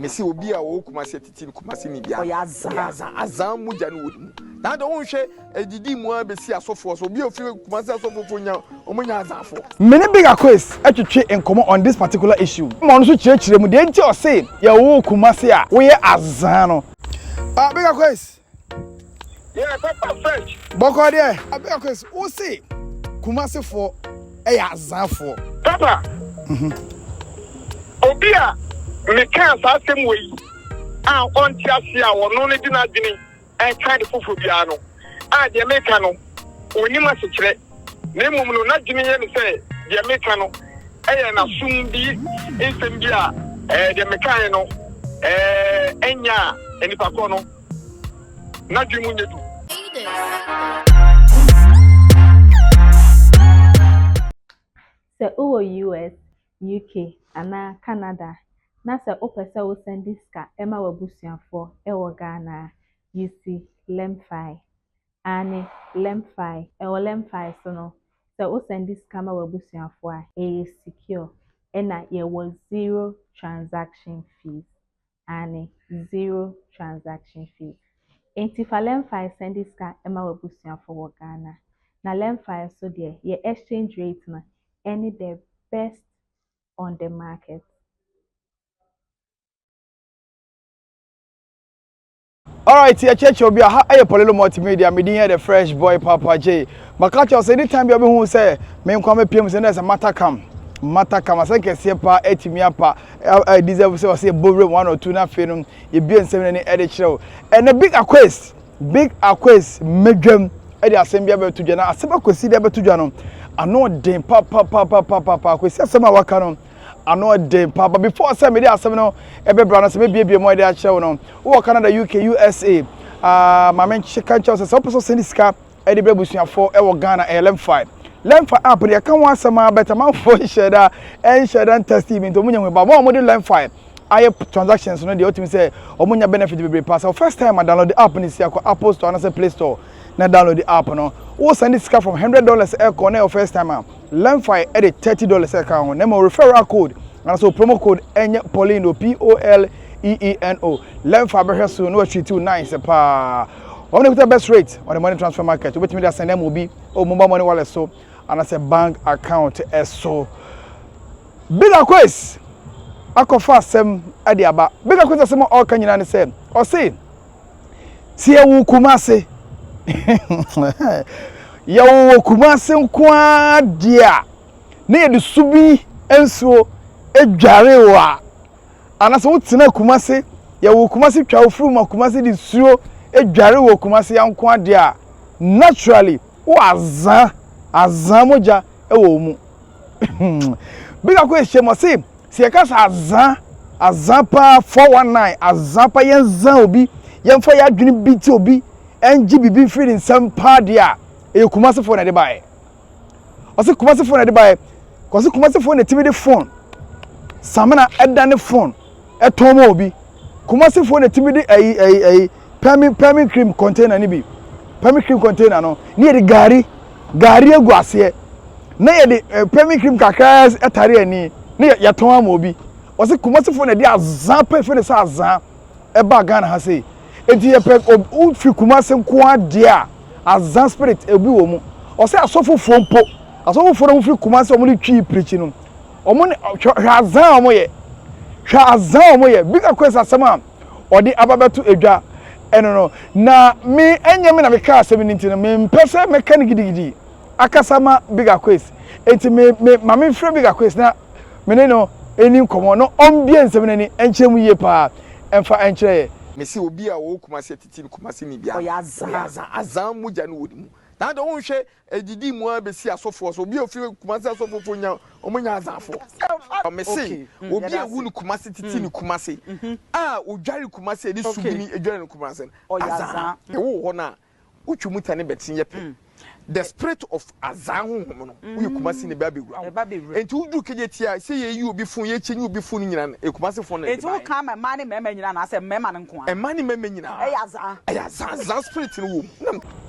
Mesi obi a wo Kumasi titi Kumasi ni bia. Azaar muja no wodi. Na do wonhwe edidi mu abesi asofo so obi ofi Kumasi asofo nya omunya Azaarfo. Many big Akwess etwetwe enkomo on this particular issue. Mo no so kirekire mu de nti o say ya wo Kumasi a wo ye Azaar no. Big Akwess. Yeah, Papa French. Boko there. Big Akwess, wo say Kumasi for Azaarfo. Papa. Obi a me kan sa asem we a on ti ase a wono ne di na dwene en kan de fofo bia no a de me kan no oni ma se kire na mum no na dwene ye ne se de me kan no e na sum bi ensem bi a de me kan no enya enipa ko no na dwene mu nyedu se uwo US UK ana Canada na se opese wo send ska ema wabusuafo ewo Ghana UC Lemfi ani Lemfi ewo Lemfi so no se wo send ska ma wabusuafo a secure ena ye was 0 transaction fees ani 0 transaction fees enti fa Lemfi send ska ema wabusuafo wo Ghana na Lemfi so de ye exchange rate na any the best on the market. Alright, here church obi a Poleeno Multimedia me dey the fresh boy Papa J. Makacho say anytime you be who say me nkwa me piem say na matter come ase kese pa etimi apa deserve say bowre 1 or 2 na fe no ye bi nsem ne e de kire o. And a big Akwess medwam e de asem bia be tudwa na asem akwesi de be tudwa no ano den pa akwesi asem a waka no ano den pa before say me dey asem no e be bra no say me bie mo de a kire no wo Canada UK USA ma men chika chose so person send ska e de busuafo e wo Ghana LM5 app de kan wa asem a better man for sheda en sheda testament to munya ba mo de LM5 aye transactions no de otimi say omunya benefit be pass first time I download the app ni see akwa Apple Store and say Play Store na download the app no wo send ska from $100 e ko na first time LM5 e de $30 e ka ho na mo referral code and so promo code enye Poleeno POLEENO LM5 be so no treat you nice pa we the best rate on the money transfer market we betimi dey send them obi o mobile money wallet so and as a bank account so big Akwess akofa asem ade aba big Akwess asem all kan nyina ne say o say si ewu Kumasi yawo Kumasi nkwa dia na ye de subi enso edware wa anase wotina Kumasi yawo Kumasi twa furu ma Kumasi di suo edware wo Kumasi yankwa dia naturally wo Azaar moja ewo mu big Akwess shemo say si e ka Azaar pa 419 Azaar pa yenza obi yemfa ya adwene bi ti obi enji bibi free nsam pa dia e Kumasi phone na de bae o se Kumasi phone na de bae ko se Kumasi phone na timi de phone samana edane phone etomo obi Kumasi phone na timi de permi cream container ni bi permi cream container no ni e de gari aguase na ye de permi cream kakra etare ani na ya ton am obi o se Kumasi phone na de Azaar pa fe sa Azaar e ba Ghana ha sei enti ye pe o fi Kumasi nko dia Azaar spirit ebi wo mu o se asofofo mpo asofofo no fi Kumasi o mu twi preach no o mu Azaar o mu ye Azaar o mu ye big Akwess asema o de ababetu edwa eno no na me enye me na me ka asem ni ntino me mpese me kan gidigidi akasama big Akwess enti me free big Akwess na me ne no eni nkomo no ombie nsem nani enkyeremu ye pa emfa enkyere Mesi obi a wo Kumasi titi Kumasi ni bia. Azaar muja no wodi mu. Na do wonhwe edidi mu abesi asofo so obi ofi Kumasi asofo nya omunya Azaarfo. Mesi obi a wu ni Kumasi titi ni Kumasi. Odware Kumasi edi subini edware ni Kumasi. Azaar. E wo ho na utwu tane betin ye pe. The spirit of Azaar honhom no wo Kumasi ne ba begura. Enti udu kejetia se ye yi obi fun ye chenyi obi fun nyina e Kumasi fun na. Enti wo kan ma ne mema nyina na se mema ne nko a. Ma ne mema nyina. Azaar spirit no wo.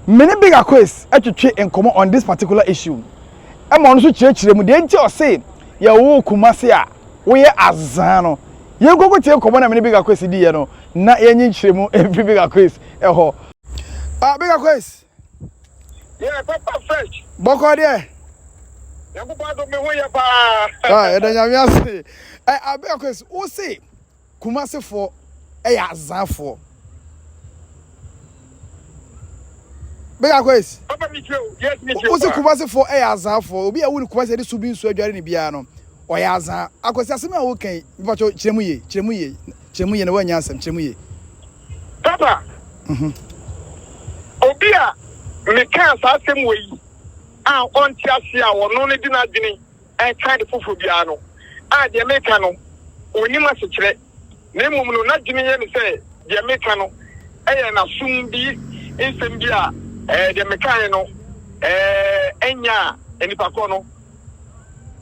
Many big Akwess etwetwe enkomo on this particular issue. E mo no so kirekire mu de nti o say ya wo Kumasi a wo ye Azaar no Yen go tie komo na me Big Akwess di ye no na yenyi nchiremu every Big Akwess eho. Big Akwess. Yeah, papa fresh. Boko there. Yakuba do me ho ya pa. Eda nyame ase. Big Akwess, wo say Kumasi for Azaar for. Big Akwess. Papa me too. Yes, me too. Wo say Kumasi for Azaar for. Obi a wo Kumasi de subi nsu adware ni bia no. Oya Azaar. Akwess asem a wo kan, bipacho kiremu ye na wanya asem kiremu ye. Papa. Obi a me kan sa asem we a on ti ase a wono ne di na dwene kind fufu bia no. A de me kan no oni ma se kire. Na emum no na dwene ye ne se de me kan no na sum bi ensem bi a de me kan no enya enipa ko no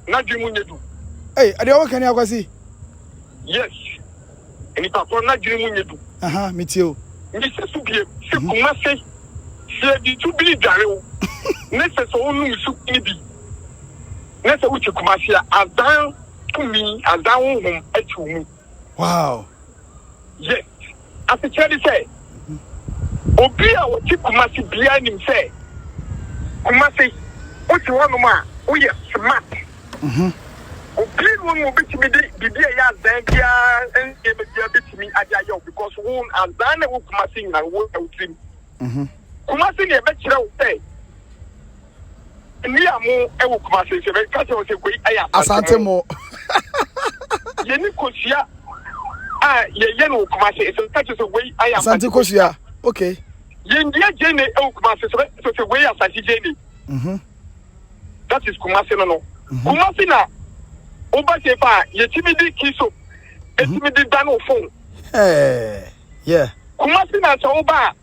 na dwene mu nyedu. Ade o kan Akwasi? Yes. Enipa ko na dwene mu nyedu. Aha, me too. Ni se su bi se Kumasi se di tu bi dare o. Ne se so onu su ni bi. Ne se uchi Kumasi Azaar tumi Azaar hum atu mu. Wow. Yes. As a child say, Obi a wo ti Kumasi bia nim say, Kumasi o ti wonu ma, o ye smart. Obi won mo bitimi de bibia ya Azaar bia en e bia bitimi adia yo because won Azaar na wo Kumasi na wo utrim. Kumasi ne be kire wo say, ni amu e wo Kumasi se be ka se wo se koi aya Asante mo. Ye ni kosia ye no Kumasi so touch so we I am Asante kosia. Okay. Ye ndia jene e Kumasi so we asante jene. That is Kumasi no. Kumasi na oba se fa ye timidi kiso. E timidi dan phone. Yeah. Kumasi na so oba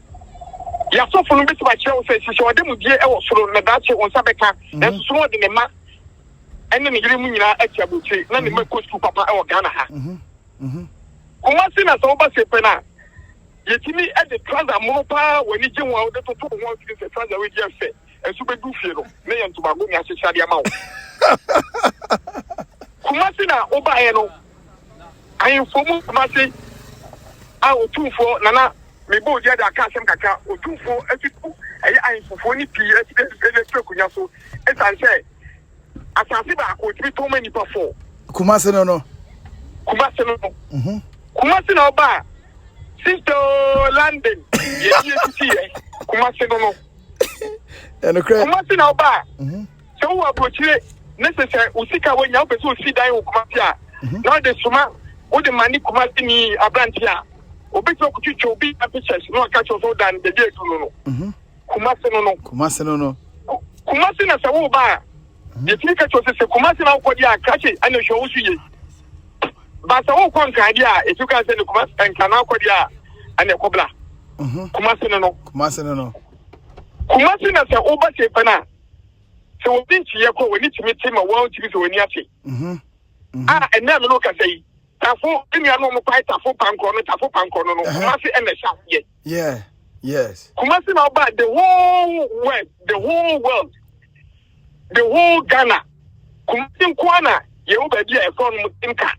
ya so phone bi se ba kire o se se o de mu die e wo soro na da che on sabeka. Na so no de ne ma ene ne yire mu nyina atia boche na ne ma ko school papa e wo Ghana ha. Kumasi na so ba se pena yetimi e de transa mo pa wani je won de to won fi se transa we dia fe e so be du fie no me ye ntuma go mi ahyehyade ama wo. Kumasi na oba ye no ayin fomu Kumasi a otumfo nana me bo dia da ka asem kaka otumfo atiku eye ayin fofo ni pi e kunya so e san se asase ba ko tibi to mani pa fo Kumasi no. Kumasi na oba sister London ye Kumasi no. Kumasi na oba so wo abrochire necessary usika wenya wo pese osi dan wo Kumasi a na de suma wo de mani Kumasi ni abrantia obi so kuchucho obi apictures no aka cho so dan de dey no. Kumasi no. Kumasi na sawo ba ye tika cho se Kumasi na ko dia kache ana hwo wo suye. Basa wo kon kadia e tuka se ne Kumasi kana ko dia ane kobla. Kumasi no. Kumasi na se oba se pana. Se wo binchi ye ko woni timiti ma wo timi se woni afi. Ena no ka sei. Tafo enya no mo kwai tafo panko no. Kumasi ene sha ye. Yeah. Yes. Kumasi na oba the whole world. The whole Ghana. Kumasi kwana ye wo ba bia e fon mo tinka.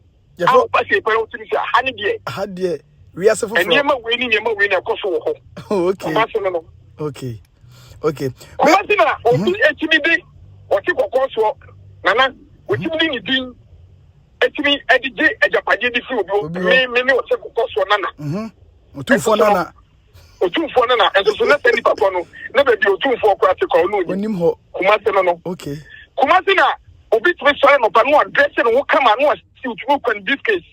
How pass a person to had dear. We are so for winning a cost. Okay. Kumasi obi etimi o ti kokoso nana otimi ni din etimi edije ejapaje di fi obi me o se kokoso nana. Otumfo nana enso na tani papa no na be bi otumfo kwa te ko no onim ho. Kumasi no. Okay. Kumasi na obi timi so no pa no address no kama no si utumo kwa this case.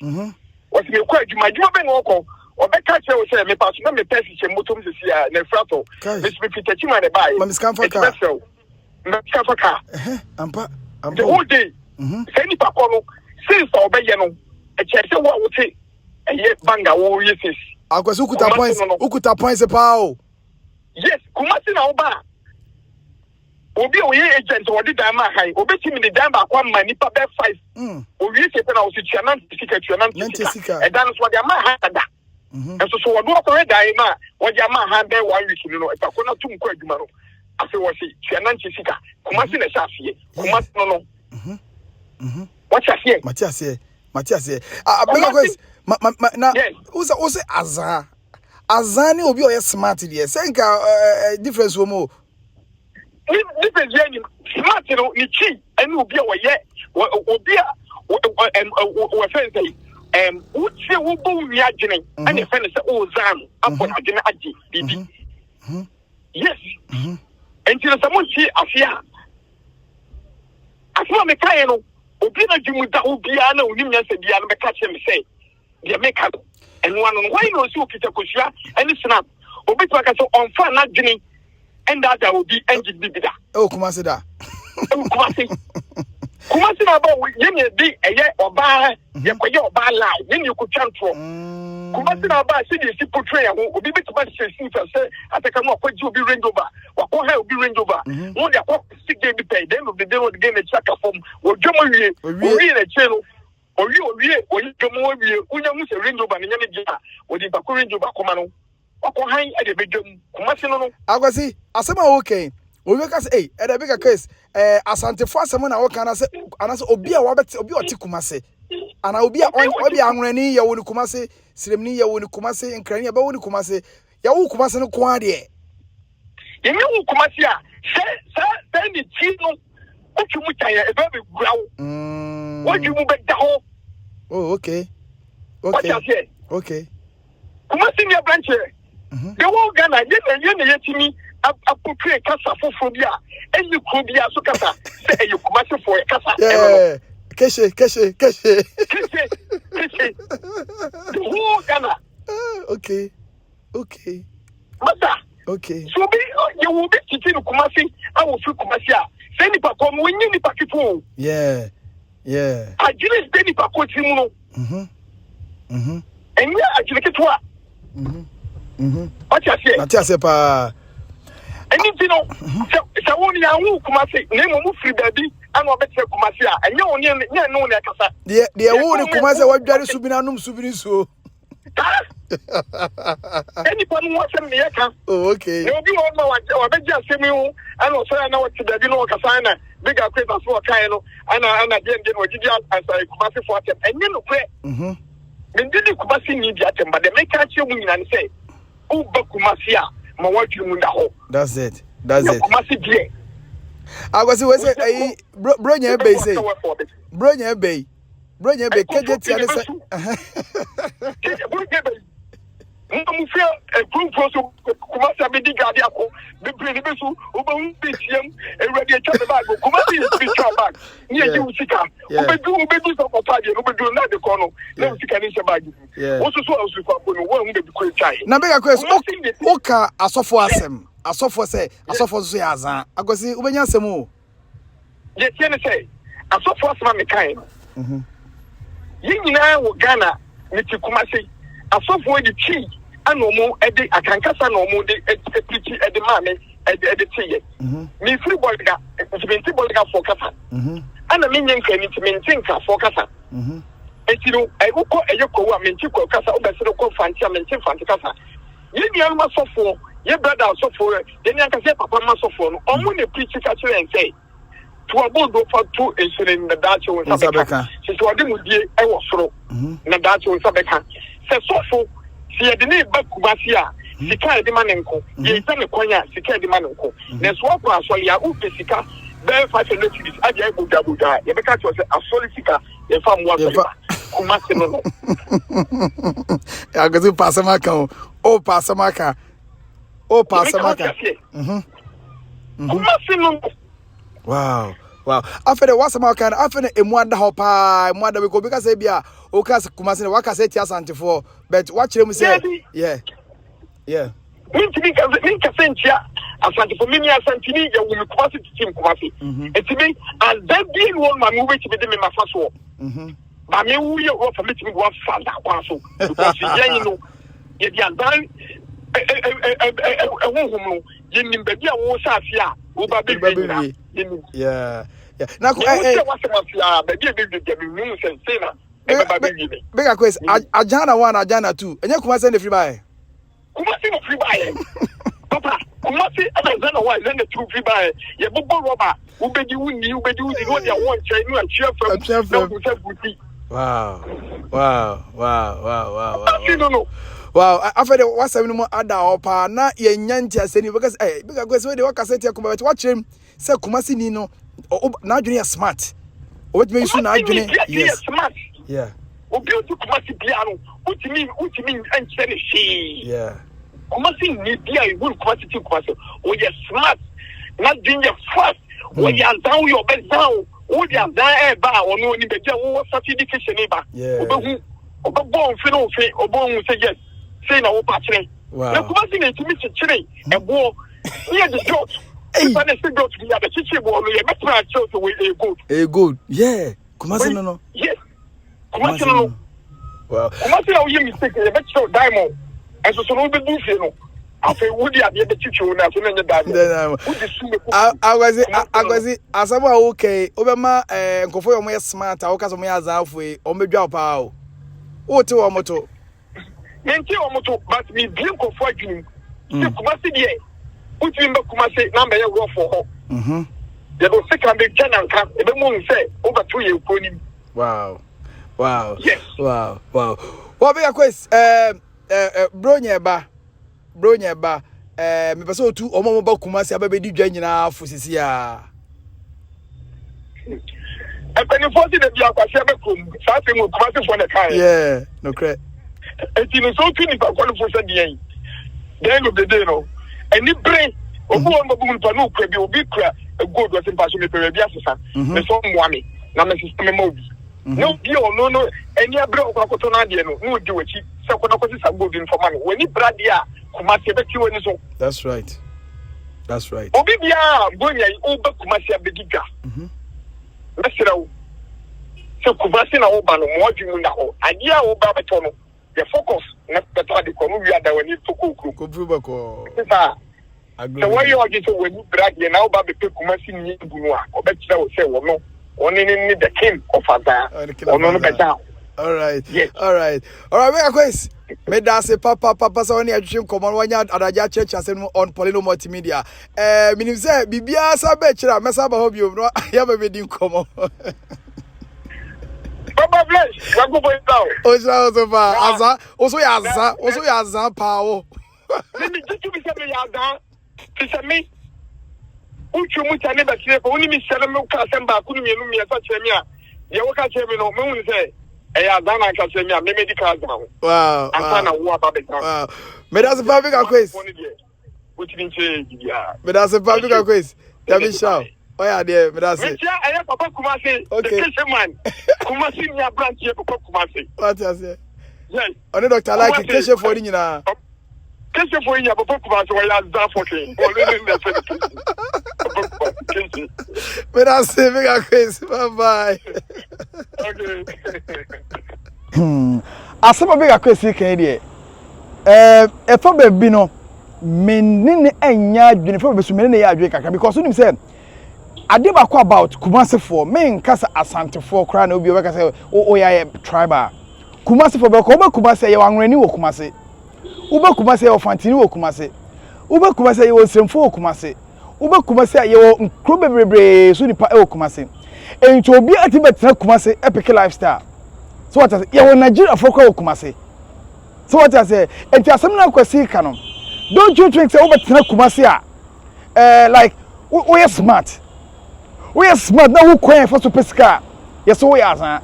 Was me kwa juma be no ko obeka che wo se me pass na me pesi che motom se sia na frato me speak chima ne bai ma miskamfa ka ampa the whole day say ni pa ko no since obeye no e che se wo wote eye banga wo yeses Akwess ukuta points pa o. Yes, Kumasi na oba obi o ye agent o di dan ma han obi timi di dan ba kwa ma nipa be 5 o wi se pe na o si tuanan sika e dan so dia ma han da enso so wodo ko he dai ma wo dia ma han be 1 week no e pa ko na tum ko aduma no afi wo si tuanan sika Kumasi na sha fie Kumasi no what you say Matias na who say Azaar Azaar ni obi o smart there senka difference wo mo difference yen smart no ni chi ene obi a obi a we say uche wo bo wi agene ene fe ne say o zan abon agene agi bibi yes until someone see afia asma me kai no obi na dwumu da obi a na onim nyansa bia no be ka che me say dia make up and one on why no so kita kosua any snap obi to aka so on fa na dwene and that will be engine bibida oh Kumasi da Kumasi na ba ye bi eye oba ye koye oba lie ye ni ku twantro Kumasi na ba se di si portray ho obi bit ba se si fa se ataka no akwaji obi Range Rover wako ha obi Range Rover won dey akwa stick dey be pay then of the day of the game check from odwomo wie na chelo owie dwomo wie unya mu se Range Rover ne nyane dia odi ba ko Range Rover koma no wako han e dey bedwam Kumasi no Akwesi asema okay we ka say e dey big case asante fo asema na wo kana say anase obi a wabeti obi oti Kumasi ana obi a obi anwrani ye wo ni Kumasi siremni ye wo ni Kumasi nkrani ye ba wo ni Kumasi ya wo Kumasi no kwa de ye ni wo Kumasi a se ni chi no otwu tan ya e ba be gurawo wodwu mu be da ho oh okay Kumasi ni branch the whole Ghana ye yetimi apopre kasa fofobia enyi krobia so kasa se e Kumasi for kasa yeah keshe the whole Ghana okay mata okay so be you will be teaching Kumasi I will feel Kumasi a say ni pa kom when ni pa kitu yeah ajire say ni pa ko timu no enya ajire kitu a Matia se pa anything no se woni ya hu Kumasi na mo free baby an obete Kumasi a enye woni ne no ne kasa de wo ni Kumasi wadware subina num subini so any pon wo sem ne yaka oh okay ne obi wo ma wa be ja semi hu an o so na wo ti baby no kasa na big Akwess for kan no ana dem no gidi answer Kumasi for tem enye no kwe men didi Kumasi ni bi atem ba de make a che mu nyina ne say u ba Kumasi a ma wadwu mu da ho that's it Kumasi die Akwesi we say bro nya be say bro nya be keje ti ane say mu fia group so Kumasi abedi gadi akọ be so oba be tiam e ready cha be bag Kumasi is be cha bag ni e ji usika obedu so papa de obedu na de kono na usika ni se bag wo so kwa no wo be ko chai na be Akwesi oka asofo asem asofo say asofo so ya Azaar Akwesi ubenya asem o ye tiene say asofo asema me kai yi nyina wo Ghana ni ti Kumasi asofo di chi anomo e de akankasa no mo de epichi e de mame e de tiye mi free boy ga ntibenti boy ga for kasa ana me nyen kan ntibenti nka for kasa etiro e uko e yeko wa menti ko kasa o be se ko fanti menti fanti kasa ye ni alma sofo ye brother sofo ye ni anka papa ma sofo no omo ne preach ka chere en say to abodo for to insulin na dache won sabeka se to ade mu die e wo soro na dache won sabeka se sofo si ye de ne ba Kumasi a sika de manenko ye tane kwanya sika de manenko na so ko asoli a u sika be 500 cities aja e buda ye be ka cho se asoli sika ye fam wa Kumasi no ya go passa maka o passa maka Kumasi no wow after the what's my kind after the emwada hopa emwada we go because say bia o ka Kumasi na waka say tia santifo but what them say yeah min ka sentia asantifo min ya santini ya wo Kumasi team Kumasi etimi as that being one man we be de me mafaso ba me wu ye o fa me timi go fa da kwa so because yen no ye dia dan no ye nim be dia wo sa afia wo ba be yeah na ko big Akwess ajana 1 ajana 2 enye Kumasi na free buy Kumasi no free buy papa Kumasi ajana 1 ajana 2 free buy ye bobo roba ubedi wuni no dia won che no achia fam na buti Wow. No. Wow, after the what's happening more ada opa na ye nyanti aseni because because we dey work asset yakuma but watch him say Kumasi ni no na adwene ya smart. What me issue na adwene yes smart. Yeah. Obi otu Kumasi bia no utimi enche ne shi. Yeah. Kumasi ni bia e will Kumasi ti Kumasi. O ye smart. Na adwene fast. O ye down your best down. O dia dan e ba onu ni be je wo certification e ba. Yeah. Obo fino fe obo say yes. Say na wo patire. Na Kumasi na timi chire ebo. Here the job. Hey. When they go to the chichi bo no ye betra show to we good. Good. Yeah. Kumasi no. Yes. Kumasi no. Wow. Kumasi na we mistake ye betra diamond. And so no be do fe no. Afi wodi ade be chichi na so na nye diamond. Wodi sume ko. Agwazi asaba okay. Obema nkofo yo mo smart a wo ka so mo ya Azaar e o medwa pa o. Wo te wo moto. Nti o moto but me bi nkofo adwunu. Se Kumasi de Uti mba Kumasi number ye go for ho. They go second big channel kan e be mo say over 2 years ko ni. Wow. Yes. Wow. What be Akwess bro nyeba me pese otu omo ba Kumasi aba be di dwa nyina afo sisi a. E pe ni forty de bia kwase be kom. Sa se mo Kumasi for the kai. Yeah, no credit. Eti no so tu ni pa kwalo for say dey. Then of the day no. Any brain obu on babu mpa no kwa bi obi kra good was in passion me pe bi asesa me so moame na me system mo bi no bi o no any abre okwakoto na de no no di wachi se ko na ko sisa good in for man when ni brade a Kumasi be ti woni so. That's right. Obi bia gonya o ba Kumasi abediga mesira wo se Kumasi na wo ba no mo adwunu na ho ade a wo ba beto no the focus na beto ade ko no wi ada wani to kokuru ko buba ko so why you are just when you brag you now about the Kumasi ni bunwa obekira wo say wo no oni ni the king of Azaar ono better. All right. Yes. All right, Akwess. Me da se papa so oni adwem common wanya adaja church asem on Poleeno Multimedia. Minim say bibia sa be kira mesa ba hobby no ya be din common. Papa bless, wa go boy down. O ja so fa Azaar, oso ya Azaar pa o. Let me just be say me ya Azaar. Say me uchu mu tane ba kire ko oni mi sele me ka sem ba kunu mienu mi esa kire mi a ye wo ka kire mi no me hu say e ya Azaar na ka kire mi a me medical Azaar. Wow. Asa na wo aba be kan. Wow. Me da se public Akwess. Uchi ni che ya. Me da se public Akwess. Ya be show. Oh yeah there, me da se. Me tia e papa Kumasi. Okay. The man. Kumasi ni branch e papa Kumasi. What you say? Yes. Oni doctor like keshe for ni na. Keshe for ni papa Kumasi wa ya Azaar for king. But I say big Akwess. Bye. Okay. Asema big Akwess kan dey. E fa ba bi no menene anya adwene fa ba su menene ya adwene kaka because unim say ade ba ko about Kumasi for men kasa asante for kra na obi o kasa o ya tribal Kumasi for ba ko ba Kumasi ya wanrani wo Kumasi uba Kumasi ya fantini wo Kumasi uba Kumasi ya osremfo wo Kumasi uba Kumasi ya wo nkro bebrebe so nipa wo Kumasi enti obi atibetra Kumasi epic lifestyle so what say ya wo Nigeria for wo Kumasi so what I say enti asem na kwasi ka no don't you think say obetra Kumasi a like we smart na who kwen for to pesca yes we Azaar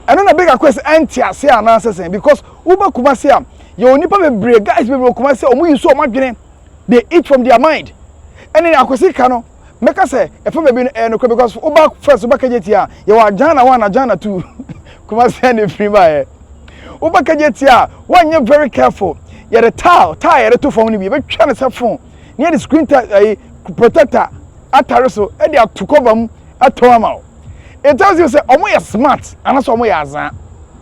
and na big Akwess anti ase ananse because uba Kumasi am you nipa bebre guys bebre Kumasi omu use o madwene they eat from their mind and in Akwess ka no make say if bebre no because uba first uba kajetia you are Jana 1 and Jana 2 Kumasi and prima uba kajetia one you very careful you the tie the two phone be try na phone near the screen protector atare so e dey to cover mu atoma it tells you say omo you smart and so omo you Azaar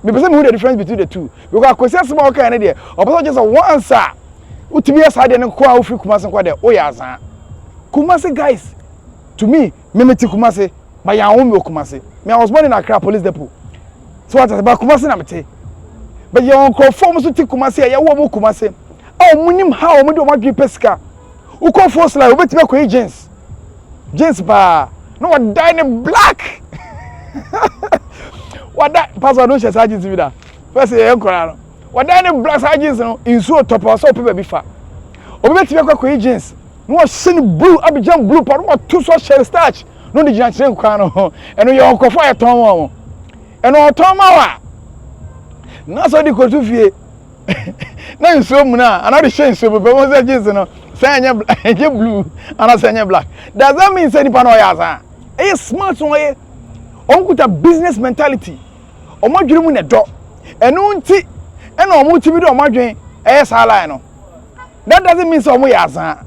me person who the difference between the two because Akwess asema o kan dey o person just one answer utimi asa dey nko a ofri Kumasi nko dey o you Azaar Kumasi guys to me meti Kumasi but ya won me Kumasi me I was born in Accra police depot so what about Kumasi na meti but you on form so ti Kumasi ya wo mo Kumasi o munim how o mo do madwe pesika u ko force like obetime ko agents James ba no one dying in black wada pastor no share jeans bi da first e nkora no wada ne black jeans no insuo top so pe ba bi fa obi beti be kwa jeans no shin blue Abidjan blue pa no to so share starch no de gina kire nkwa no eno ye onkofo ye ton mo eno oton ma wa na so di ko tu fie na insuo mu na ana de share insuo be mo say jeans no say anya blue ana say anya black does that mean say ni pa no ya za e smart one ye onkuta business mentality omadwene mu ne do eno nti ena omo ti bi do omadwen e sala no that doesn't mean so omo ya azan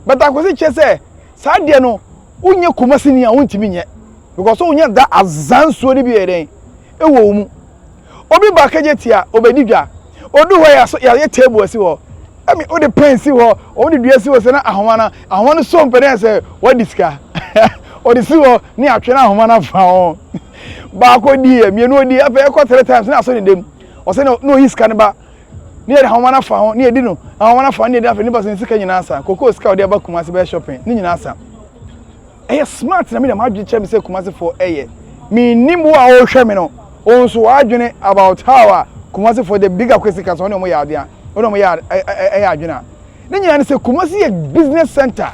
but akwesi che say sadie no unye Kumasi ni a untimi nye because unye da azan so ni bi eden e wo mu obi ba kaje tia obedi dwa odu ho ya table asi ho emi o de pen si ho o de dua si ho se na ahoma so mpede se what diska o de si ho ni atwe na ahoma na fa ho ba ko di e mienu odi afa e ko 3 times na so ni dem o se no hiska ne ba ni e ahoma na fa ho ni e di no ahoma na fa ni e di afa ni ba se sika nyina asa koko sika o de ba Kumasi be shopping ni nyina asa e smart na me dem adwe che me se Kumasi for eye me nimu a o hwe me no o so adwene about how Kumasi for the bigger question kan so no mo ya ade a no mo ya adwena ni nyina ne se Kumasi a business center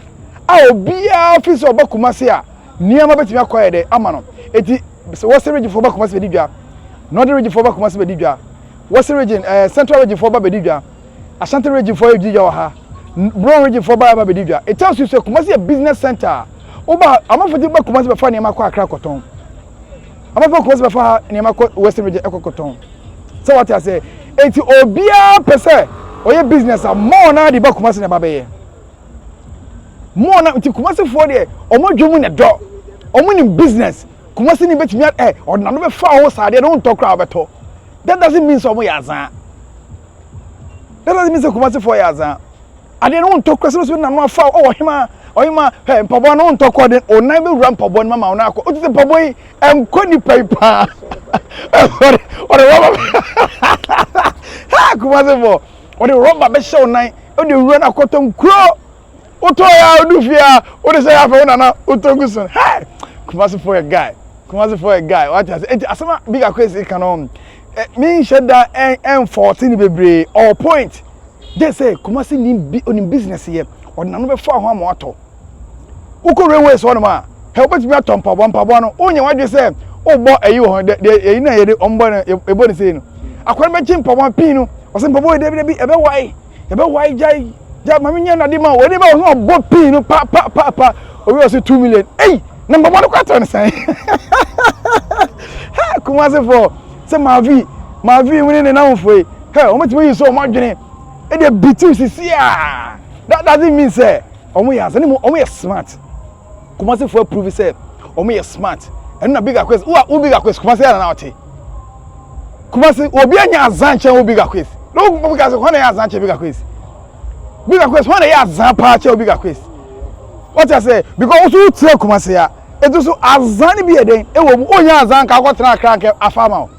a obia office oba Kumasi a niama betimi akoye de ama no eti what's the region for Kumasi be didwa northern region for Kumasi be didwa what's the region central region for be didwa Ashanti region for didwa ha brown region for be didwa it tells you say Kumasi a business center oba amafoti ba Kumasi be fa niama kwa akra koton amafoti Kumasi be fa niama kwa western region ekokoton so what I say eti obia pese oye business a more na di ba Kumasi na ba be ye more na enti Kumasi for de omo dwomu ne do omo ni business Kumasi ni betimi or na no be fa ho sade no ntokra obeto that doesn't mean so omo yazan that doesn't mean so Kumasi for yazan ade no ntokra so na no fa o hima mpaboa no ntokwa de onan be wura mpaboa no mama ona akọ o ti se mpaboa yi enkoni paipa o de rubber ha Kumasi for o de rubber be show nan o de wura na akoton kro o to ya odufia o de say afa na otogusun ha Kumasi for a guy what I say asama big Akwess canon me sheda M14 bebre all point they say Kumasi ni on business here or na no be fa ho amoto uko railways one ma help me atom pabo no onye wadwe say o bo ayi ho de eyi na ye de ombo na ebo ni say no akwan be chim pabo pin no o say pabo de bi ebe wai jai mami nya na de ma o de ba o bo pin no pa obi o say 2 million eh number 1 kwata on say ha Kumasi for say ma vi wini ne na wofo e he o meti yi so mo adwene e de bitu sisi a that doesn't mean say omo ya say omo ye smart Kumasi for prove say omo ye smart and na big Akwess who big Akwess Kumasi na ote Kumasi obi anya azan che big Akwess no big Akwess ho na ya azan che big Akwess ho na ya azan pa che big Akwess what I say because also tell Kumasi ya eto so azan bi eden e wo onya azan ka akotena krank afama o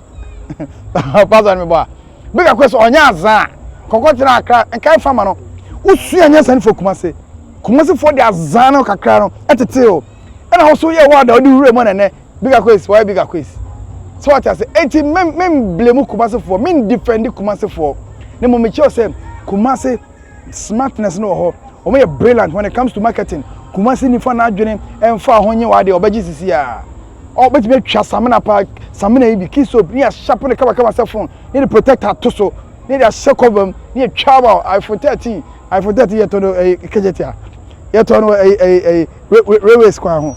pazan me ba big Akwess onya azan kokotena krank enka fama no usu anya san for Kumasi for the azan no kakra no etete o e na so ye wada odi wure mo nene big Akwess why big Akwess so what I say enti mem blame Kumasi for men defend Kumasi for ne mo me che say Kumasi smartness no ho o me brilliant when it comes to marketing Kumasi ni fa na adwene emfa ahonye wade obaji sisi a o betime twa samina pa samina ibi kisop ni a sharp ne kaba cell phone ni the protector to so ni the shake over ni twa ba iPhone 13 yeto no kejetia yeto no railway square ho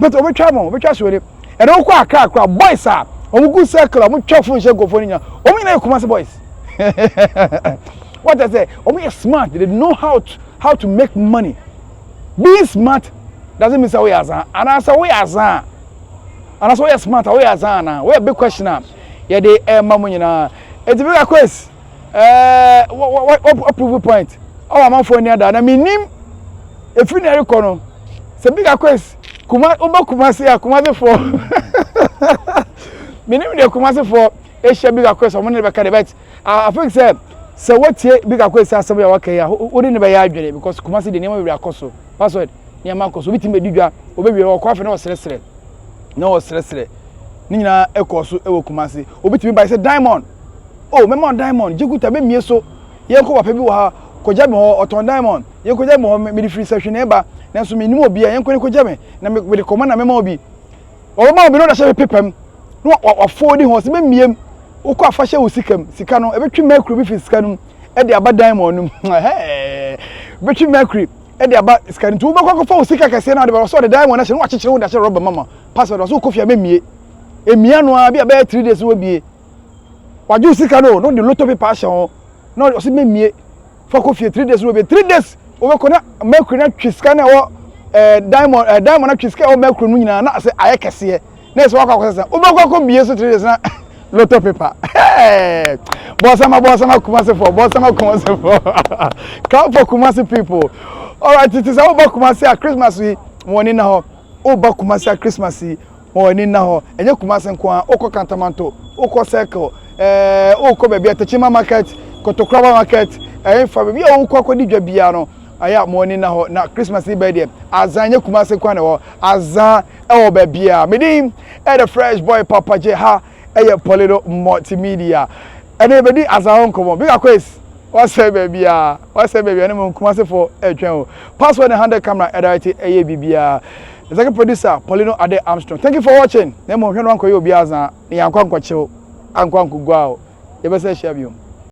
but obetwa mo obetwa so ni e no kwa akra boys a omugu circle mo twa phone shake go phone nya o mi na Kumasi boys what I say omo is smart they know how to make money. Being smart doesn't mean say we azan. And answer we azan. And answer we smart we azan na. We a big question na. Ye dey mamu nyina. E dey big Akwess. What proof point? Our man for near that. Na minim e fi na rekọ no. Se big Akwess Kumasi a Kumasi for. Minim dey Kumasi for e share big Akwess o mo ne be ka debate. I think say what big Akwess asem ya waka ya o ne be ya adwene because Kumasi dey name we akoso. Password niam akoso bitim edidwa obewie o kwafe na o sresre ni nyina ekoso ewo Kumasi obitimi ba say diamond oh mema diamond jiguta be mie so ye ko papa bi wo ha koja me ho oton diamond ye koja me ho me free session e ba na so me nim obi a ye ko koja me na me de koma na mema obi o ma obi no da she pepem no afodi ho se me miem wo ko afa she wo sika no e betwi mercury bi fi sika no e de aba diamond no betwi mercury e de aba sika no wo ko fa wo sika kase na de ba so de diamond na she no wa chechire wo da she rubber mama password so ko fia me mie emia no a bi aba 3 days wo bie waju sika no de lotto paper ahye ho no o se me mie fa ko fia 3 days wo bie 3 days wo ko na mercury na twiska na wo diamond na twiska wo mercury no nyina na ase aye kese na so kwa kwesa wo ko bie so 3 days na lotto paper bossama Kumasi for come for Kumasi people. All right, it is all about Kumasi at Christmas we morning now. About Kumasi at Christmas morning now. Enye Kumasi nkwa oko Kantamanto, oko Circle, oko baby at Chima market, Kotokrawa market, fa baby oko akodi dwa bia no. Aya morning now na Christmas birthday. Azaar enye Kumasi nkwa na wo. Azaar e wo baby a. Medim the fresh boy Papa J ha Poleeno Multimedia. Anybody Azaar nkomo. Big Akwess. What's up, baby? What's up, baby? I'm Kumasi for channel. Password and handle camera edited BBA. The second producer, Poleeno Ade Armstrong. Thank you for watching. Nemo hwenu anko yo biaza. Ni yankwa nkwache. Ankwa nkugwa. Yebese share you.